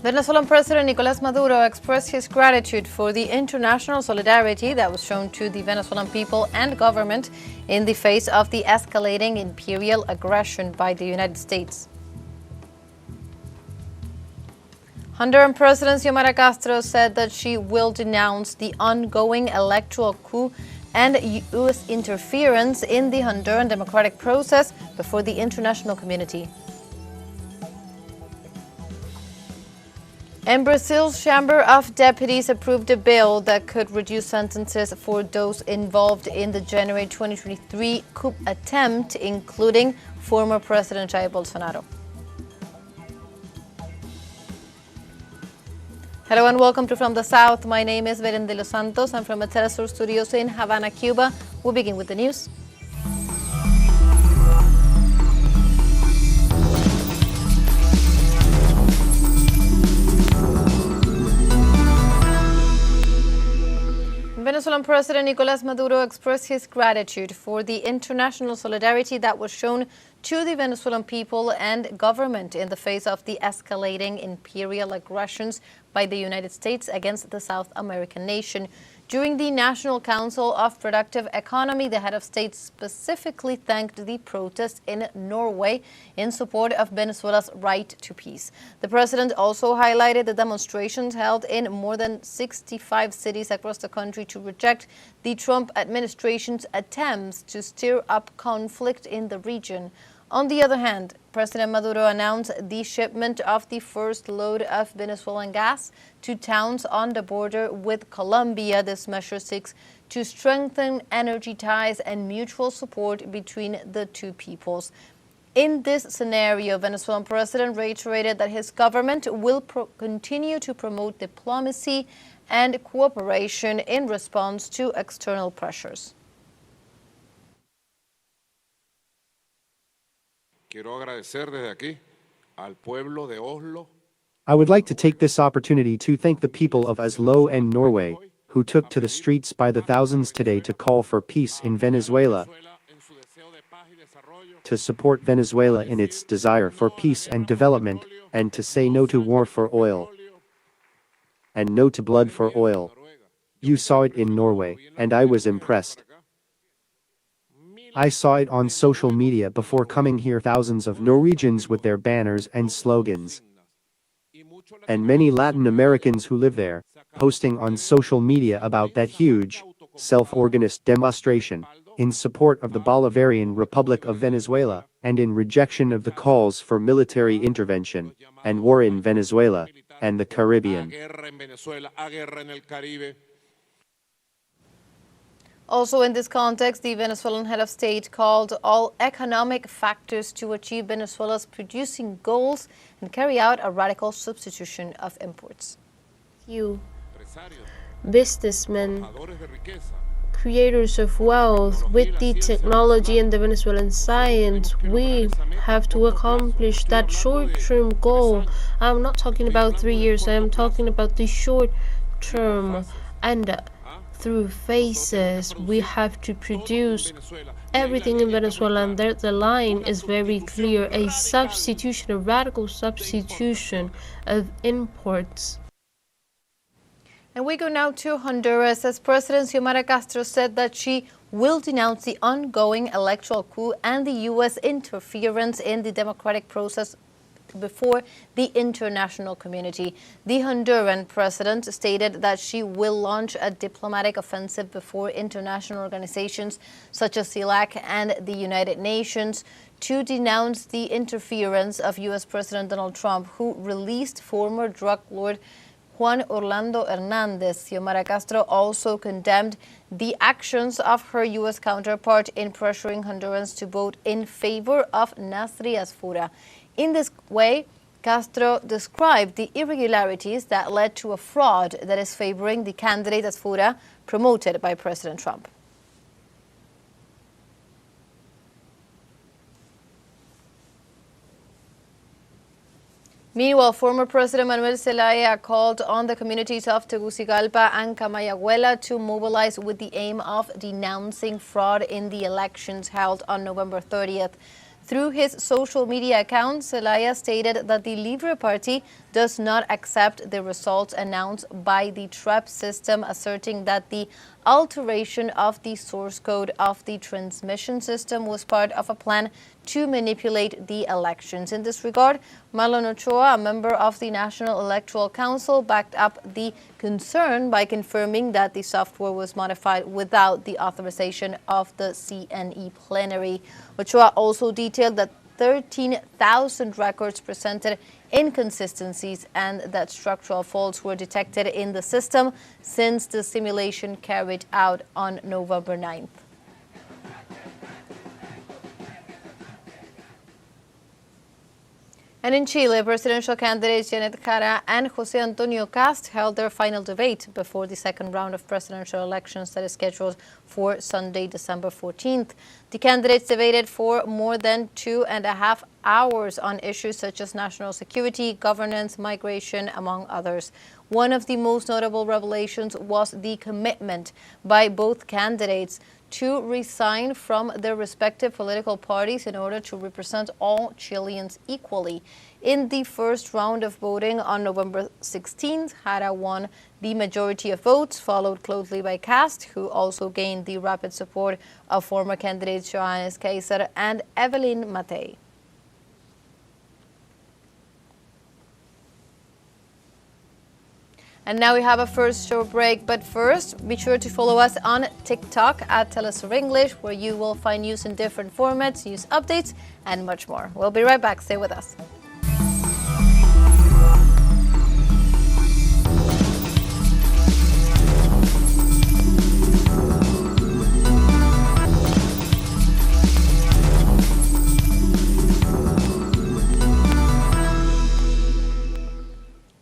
Venezuelan President Nicolás Maduro expressed his gratitude for the international solidarity that was shown to the Venezuelan people and government in the face of the escalating imperial aggression by the United States. Honduran President Xiomara Castro said that she will denounce the ongoing electoral coup and U.S. interference in the Honduran democratic process before the international community. And Brazil's Chamber of Deputies approved a bill that could reduce sentences for those involved in the January 2023 coup attempt, including former President Jair Bolsonaro. Hello and welcome to From the South. My name is Belen de los Santos. I'm from the teleSUR studios in Havana, Cuba. We'll begin with the news. Venezuelan President Nicolás Maduro expressed his gratitude for the international solidarity that was shown to the Venezuelan people and government in the face of the escalating imperial aggressions by the United States against the South American nation. During the National Council of Productive Economy, the head of state specifically thanked the protests in Norway in support of Venezuela's right to peace. The president also highlighted the demonstrations held in more than 65 cities across the country to reject the Trump administration's attempts to stir up conflict in the region. On the other hand, President Maduro announced the shipment of the first load of Venezuelan gas to towns on the border with Colombia. This measure seeks to strengthen energy ties and mutual support between the two peoples. In this scenario, Venezuelan president reiterated that his government will continue to promote diplomacy and cooperation in response to external pressures. I would like to take this opportunity to thank the people of Oslo and Norway, who took to the streets by the thousands today to call for peace in Venezuela, to support Venezuela in its desire for peace and development, and to say no to war for oil, and no to blood for oil. You saw it in Norway, and I was impressed. I saw it on social media before coming here, thousands of Norwegians with their banners and slogans. And many Latin Americans who live there, posting on social media about that huge, self-organized demonstration in support of the Bolivarian Republic of Venezuela and in rejection of the calls for military intervention and war in Venezuela and the Caribbean. Also in this context, the Venezuelan head of state called all economic factors to achieve Venezuela's producing goals and carry out a radical substitution of imports. You, businessmen, creators of wealth, with the technology and the Venezuelan science, we have to accomplish that short-term goal. I'm not talking about 3 years, I am talking about the short term, and through phases we have to produce everything in Venezuela, and there the line is very clear: a substitution, a radical substitution of imports. And we go now to Honduras, as President Xiomara Castro said that she will denounce the ongoing electoral coup and the U.S. interference in the democratic process before the international community. The Honduran president stated that she will launch a diplomatic offensive before international organizations such as CELAC and the United Nations to denounce the interference of U.S. President Donald Trump, who released former drug lord Juan Orlando Hernandez. Xiomara Castro also condemned the actions of her U.S. counterpart in pressuring Hondurans to vote in favor of Nasri Asfura. In this way, Castro described the irregularities that led to a fraud that is favoring the candidate Asfura promoted by President Trump. Meanwhile, former President Manuel Zelaya called on the communities of Tegucigalpa and Camayaguela to mobilize with the aim of denouncing fraud in the elections held on November 30th. Through his social media account, Zelaya stated that the Libre Party does not accept the results announced by the TREP system, asserting that the alteration of the source code of the transmission system was part of a plan to manipulate the elections. In this regard, Marlon Ochoa, a member of the National Electoral Council, backed up the concern by confirming that the software was modified without the authorization of the CNE plenary. Ochoa also detailed that 13,000 records presented inconsistencies and that structural faults were detected in the system since the simulation carried out on November 9th. And in Chile, presidential candidates Janet Jara and José Antonio Cast held their final debate before the second round of presidential elections that is scheduled for Sunday, December 14th. The candidates debated for more than 2.5 hours on issues such as national security, governance, migration, among others. One of the most notable revelations was the commitment by both candidates to resign from their respective political parties in order to represent all Chileans equally. In the first round of voting on November 16th, Jara won the majority of votes, followed closely by Cast, who also gained the rapid support of former candidates Johannes Kaiser and Evelyn Matei. And now we have a first short break, but first, be sure to follow us on TikTok at teleSUR English, where you will find news in different formats, news updates, and much more. We'll be right back. Stay with us.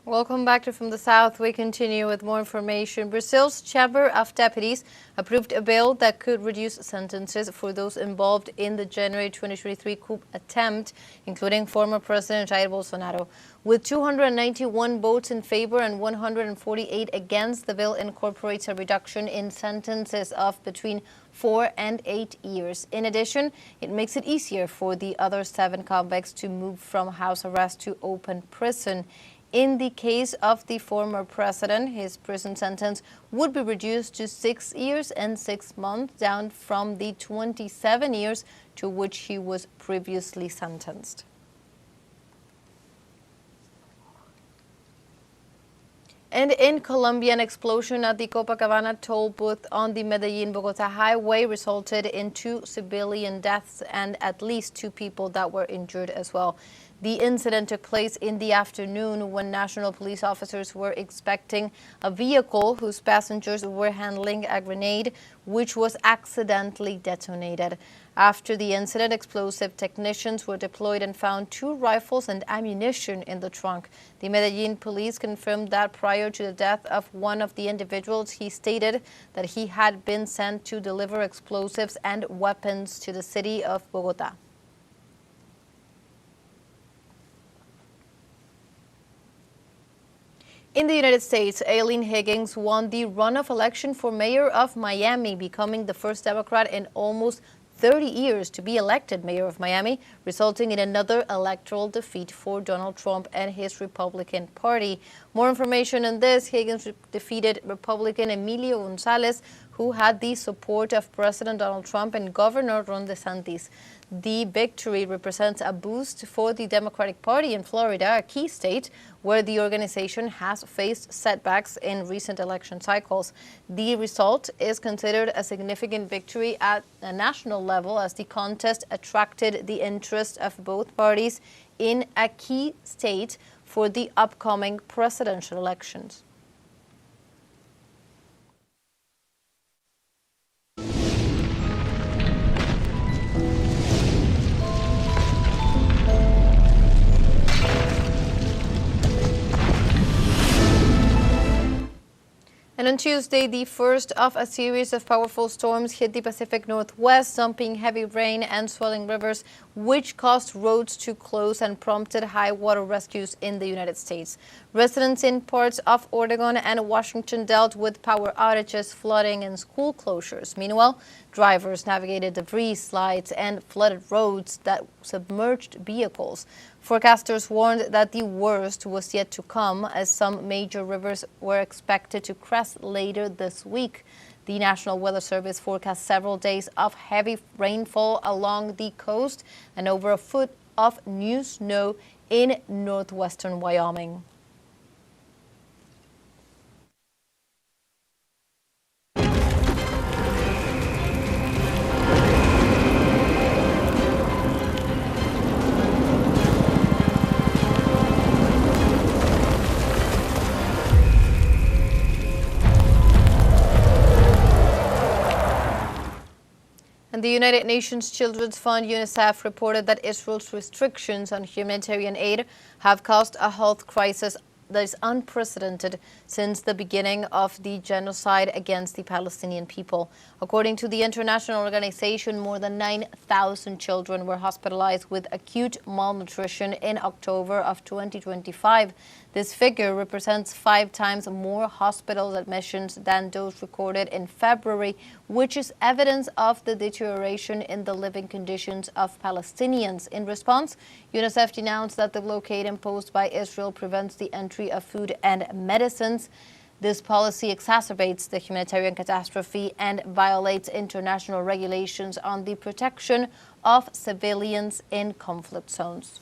Welcome back to From the South. We continue with more information. Brazil's Chamber of Deputies approved a bill that could reduce sentences for those involved in the January 2023 coup attempt, including former President Jair Bolsonaro. With 291 votes in favor and 148 against, the bill incorporates a reduction in sentences of between 4 and 8 years. In addition, it makes it easier for the other 7 convicts to move from house arrest to open prison. In the case of the former president, his prison sentence would be reduced to 6 years and 6 months, down from the 27 years to which he was previously sentenced. And in Colombia, an explosion at the Copacabana toll booth on the Medellin-Bogota highway resulted in 2 civilian deaths and at least 2 people that were injured as well. The incident took place in the afternoon when national police officers were inspecting a vehicle whose passengers were handling a grenade, which was accidentally detonated. After the incident, explosive technicians were deployed and found 2 rifles and ammunition in the trunk. The Medellin police confirmed that prior to the death of one of the individuals, he stated that he had been sent to deliver explosives and weapons to the city of Bogota. In the United States, Aileen Higgins won the runoff election for mayor of Miami, becoming the first Democrat in almost 30 years to be elected mayor of Miami, resulting in another electoral defeat for Donald Trump and his Republican Party. More information on this: Higgins defeated Republican Emilio Gonzalez, who had the support of President Donald Trump and Governor Ron DeSantis. The victory represents a boost for the Democratic Party in Florida, a key state where the organization has faced setbacks in recent election cycles. The result is considered a significant victory at a national level, as the contest attracted the interest of both parties in a key state for the upcoming presidential elections. And on Tuesday, the first of a series of powerful storms hit the Pacific Northwest, dumping heavy rain and swelling rivers which caused roads to close and prompted high water rescues in the United States. Residents in parts of Oregon and Washington dealt with power outages, flooding, and school closures. Meanwhile, drivers navigated debris, slides, and flooded roads that submerged vehicles. Forecasters warned that the worst was yet to come, as some major rivers were expected to crest later this week. The National Weather Service forecasts several days of heavy rainfall along the coast and over a foot of new snow in northwestern Wyoming. And the United Nations Children's Fund, UNICEF, reported that Israel's restrictions on humanitarian aid have caused a health crisis that is unprecedented since the beginning of the genocide against the Palestinian people. According to the international organization, more than 9,000 children were hospitalized with acute malnutrition in October of 2025. This figure represents 5 times more hospital admissions than those recorded in February, which is evidence of the deterioration in the living conditions of Palestinians. In response, UNICEF denounced that the blockade imposed by Israel prevents the entry of food and medicines. This policy exacerbates the humanitarian catastrophe and violates international regulations on the protection of civilians in conflict zones.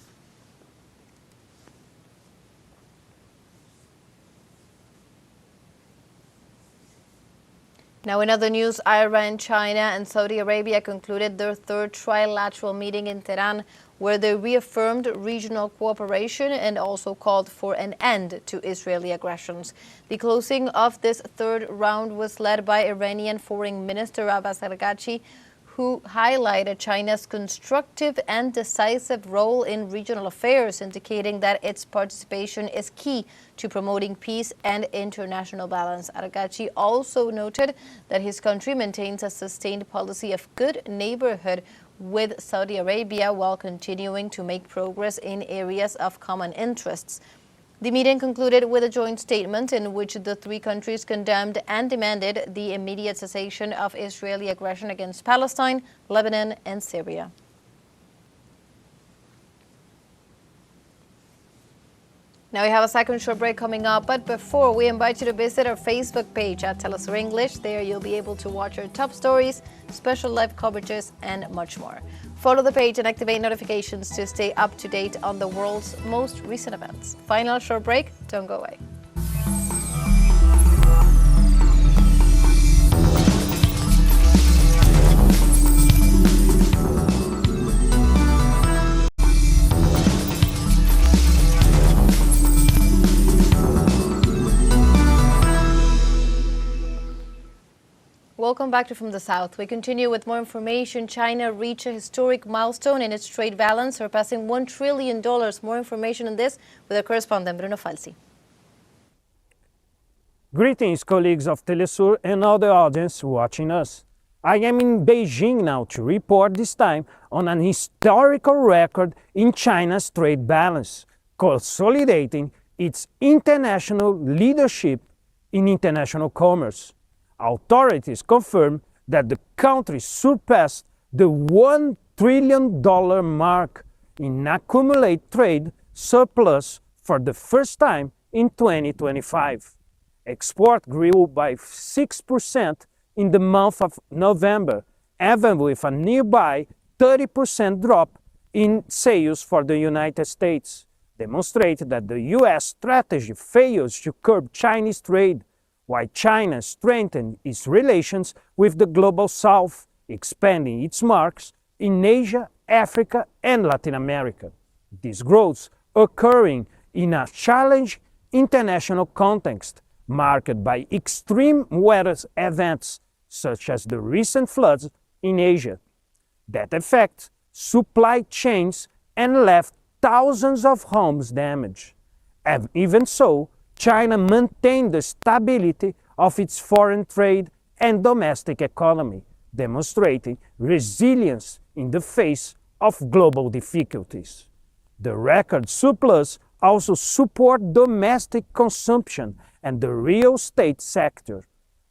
Now, in other news, Iran, China, and Saudi Arabia concluded their third trilateral meeting in Tehran, where they reaffirmed regional cooperation and also called for an end to Israeli aggressions. The closing of this third round was led by Iranian Foreign Minister Abbas Araghchi, who highlighted China's constructive and decisive role in regional affairs, indicating that its participation is key to promoting peace and international balance. Araghchi also noted that his country maintains a sustained policy of good neighborhood with Saudi Arabia while continuing to make progress in areas of common interests. The meeting concluded with a joint statement in which the 3 countries condemned and demanded the immediate cessation of Israeli aggression against Palestine, Lebanon, and Syria. Now we have a second short break coming up, but before, we invite you to visit our Facebook page at teleSUR English. There you'll be able to watch our top stories, special live coverages, and much more. Follow the page and activate notifications to stay up to date on the world's most recent events. Final short break, don't go away. Welcome back to From the South. We continue with more information. China reached a historic milestone in its trade balance, surpassing $1 trillion. More information on this with our correspondent, Bruno Falsi. Greetings, colleagues of teleSUR and all the audience watching us. I am in Beijing now to report this time on an historical record in China's trade balance, consolidating its international leadership in international commerce. Authorities confirm that the country surpassed the $1 trillion mark in accumulated trade surplus for the first time in 2025. Export grew by 6% in the month of November, even with a nearby 30% drop in sales for the United States, demonstrating that the U.S. strategy fails to curb Chinese trade, while China strengthened its relations with the Global South, expanding its marks in Asia, Africa, and Latin America. This growth occurring in a challenging international context marked by extreme weather events such as the recent floods in Asia that affect supply chains and left thousands of homes damaged. And even so, China maintained the stability of its foreign trade and domestic economy, demonstrating resilience in the face of global difficulties. The record surplus also supports domestic consumption and the real estate sector.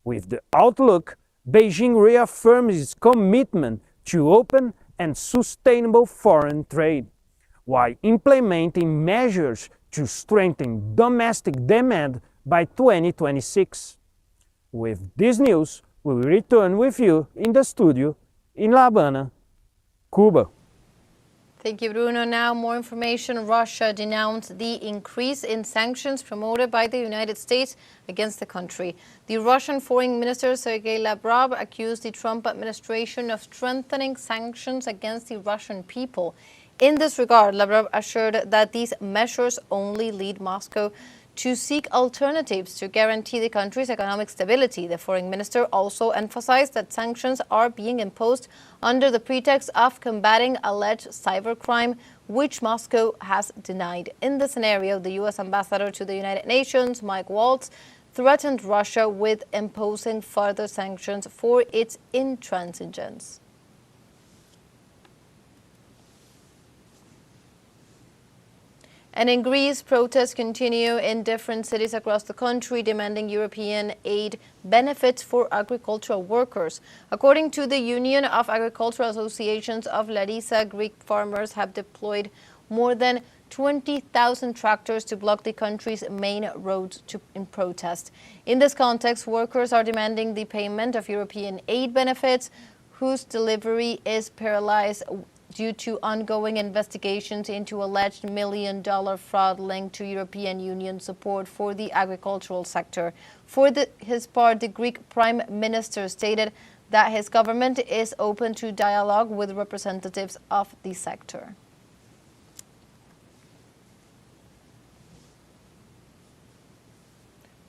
With the outlook, Beijing reaffirms its commitment to open and sustainable foreign trade, while implementing measures to strengthen domestic demand by 2026. With this news, we will return with you in the studio in La Habana, Cuba. Thank you, Bruno. Now, more information. Russia denounced the increase in sanctions promoted by the United States against the country. The Russian Foreign Minister Sergei Lavrov accused the Trump administration of strengthening sanctions against the Russian people. In this regard, Lavrov assured that these measures only lead Moscow to seek alternatives to guarantee the country's economic stability. The foreign minister also emphasized that sanctions are being imposed under the pretext of combating alleged cybercrime, which Moscow has denied. In the scenario, the U.S. ambassador to the United Nations, Mike Waltz, threatened Russia with imposing further sanctions for its intransigence. And in Greece, protests continue in different cities across the country, demanding European aid benefits for agricultural workers. According to the Union of Agricultural Associations of Larissa, Greek farmers have deployed more than 20,000 tractors to block the country's main roads in protest. In this context, workers are demanding the payment of European aid benefits, whose delivery is paralyzed due to ongoing investigations into alleged million-dollar fraud linked to European Union support for the agricultural sector. For his part, the Greek Prime Minister stated that his government is open to dialogue with representatives of the sector.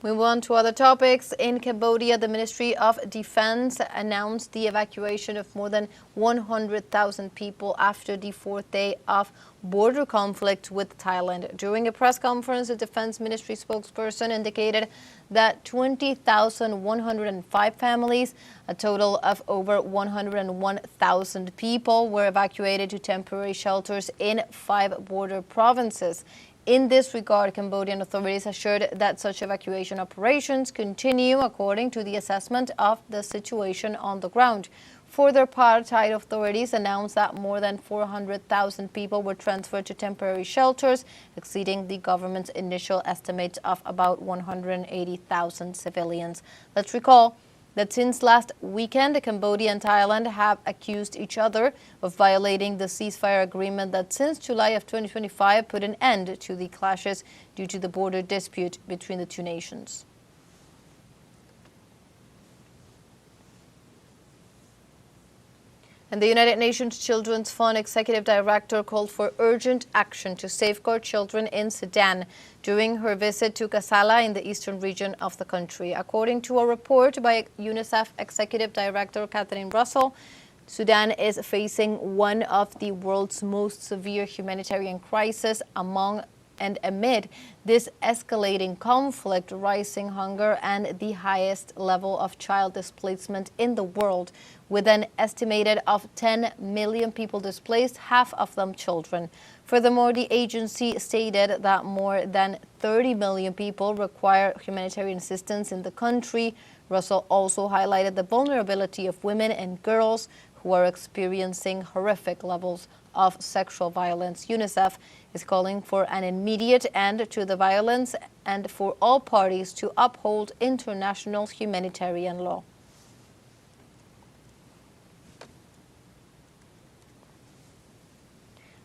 We move on to other topics. In Cambodia, the Ministry of Defense announced the evacuation of more than 100,000 people after the fourth day of border conflict with Thailand. During a press conference, the Defense Ministry spokesperson indicated that 20,105 families, a total of over 101,000 people, were evacuated to temporary shelters in 5 border provinces. In this regard, Cambodian authorities assured that such evacuation operations continue according to the assessment of the situation on the ground. For their part, Thai authorities announced that more than 400,000 people were transferred to temporary shelters, exceeding the government's initial estimate of about 180,000 civilians. Let's recall that since last weekend, Cambodia and Thailand have accused each other of violating the ceasefire agreement that since July of 2025 put an end to the clashes due to the border dispute between the two nations. And the United Nations Children's Fund Executive Director called for urgent action to safeguard children in Sudan during her visit to Kassala in the eastern region of the country. According to a report by UNICEF Executive Director Catherine Russell, Sudan is facing one of the world's most severe humanitarian crises amid this escalating conflict, rising hunger, and the highest level of child displacement in the world, with an estimated of 10 million people displaced, half of them children. Furthermore, the agency stated that more than 30 million people require humanitarian assistance in the country. Russell also highlighted the vulnerability of women and girls who are experiencing horrific levels of sexual violence. UNICEF is calling for an immediate end to the violence and for all parties to uphold international humanitarian law.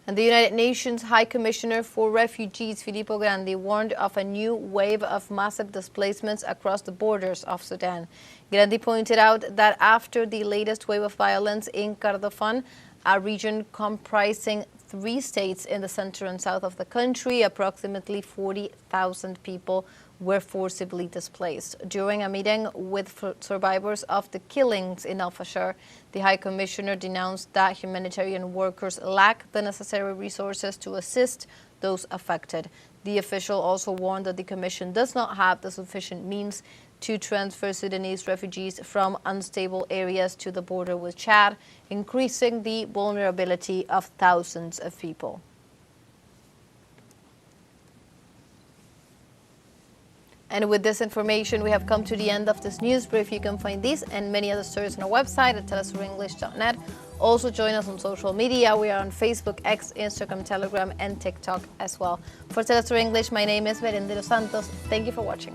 And the United Nations High Commissioner for Refugees, Filippo Grandi, warned of a new wave of massive displacements across the borders of Sudan. Grandi pointed out that after the latest wave of violence in Kordofan, a region comprising 3 states in the center and south of the country, approximately 40,000 people were forcibly displaced. During a meeting with survivors of the killings in Al-Fashar, the High Commissioner denounced that humanitarian workers lack the necessary resources to assist those affected. The official also warned that the Commission does not have the sufficient means to transfer Sudanese refugees from unstable areas to the border with Chad, increasing the vulnerability of thousands of people. And with this information, we have come to the end of this news brief. You can find these and many other stories on our website at telesurenglish.net. Also join us on social media. We are on Facebook, X, Instagram, Telegram, and TikTok as well. For TeleSUR English, my name is Merendero Santos. Thank you for watching.